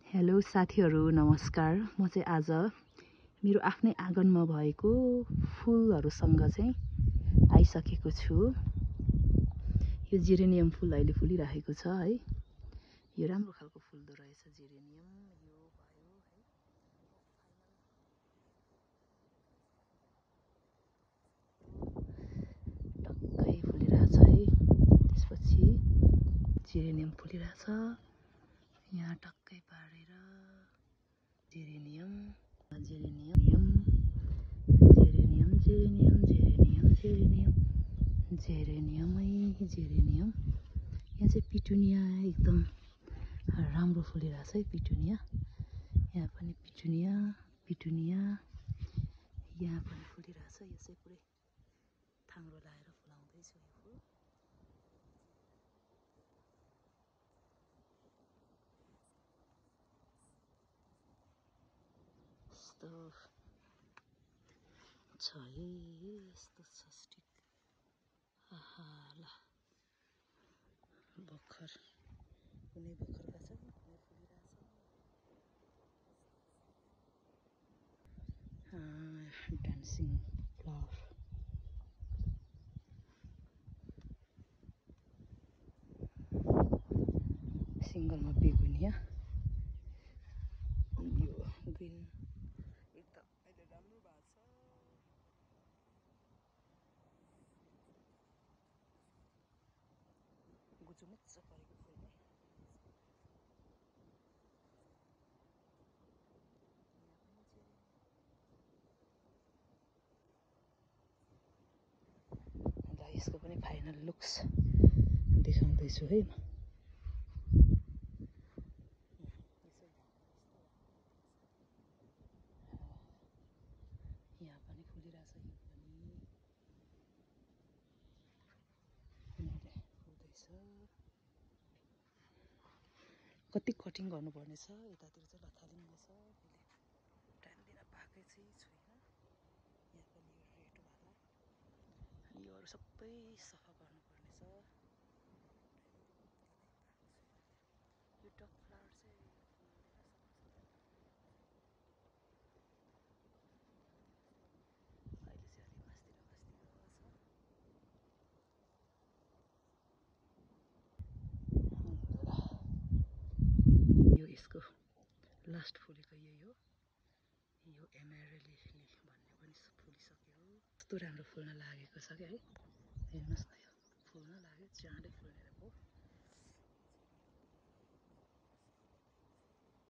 Hello साथीहरू नमस्कार। म चाहिँ आज मेरो आफ्नै आँगनमा भएको फुलहरूसँग चाहिँ आइसकेको छु। यो जेरेनियम फुल अहिले फुलिरहेको छ है। यो राम्रो खालको फुल्दो रहेछ जेरेनियम। यो भयो है, टक्कै फुलिरहेछ है। त्यसपछि जेरेनियम फुलिरहेछ। यहाँ टक्कै पारेर geranium geranium geranium geranium geranium geranium जेरेनियमै जेरेनियम। यहाँ चाहिँ पिटुनिया एकदम राम्रो फुलिरहेछ है। पिटुनिया यहाँ पनि पिटुनिया पिटुनिया यहाँ पनि फुलिरहेछ। यो चाहिँ पुरै थाङ्रो लाएर फुलाउँदैछु यो फुल। यस्तो छ है, यस्तो छ स्टिक। ल भर्खर कुनै भर्खरका छन्, कुनै फुलिरहेछ। डान्सिङ फ्लावर सिङ्गलमा बेगुनिया। यो ग्रिन एकदम अहिले राम्रो भएको छ। गुजुमुच्च परेको फुल नै। ल यसको पनि फाइनल लुक्स देखाउँदैछु है म। यहाँ पनि फुलिरहेछ। यो पनि फुल्दैछ। कति कटिङ गर्नुपर्ने छ यतातिर चाहिँ लथालिङ्ग छ। मैले टाइम दिन पाएकै चाहिँ छुइनँ। यहाँ पनि यो रेडवाला अनि यो अरू सबै सफा गर्नुपर्ने छ। यो डक फ्लावर चाहिँ फुल्दैन अहिले चाहिँ अलि मास्तिर छ। यो यसको लास्ट फुलेको यही हो। यो एमेरेली भन्ने पनि फुलिसक्यो। कस्तो राम्रो फुल्न लागेको छ क्या है। हेर्नुहोस् न, यो फुल्न लाग्यो, चाँडै फुल्ने पो।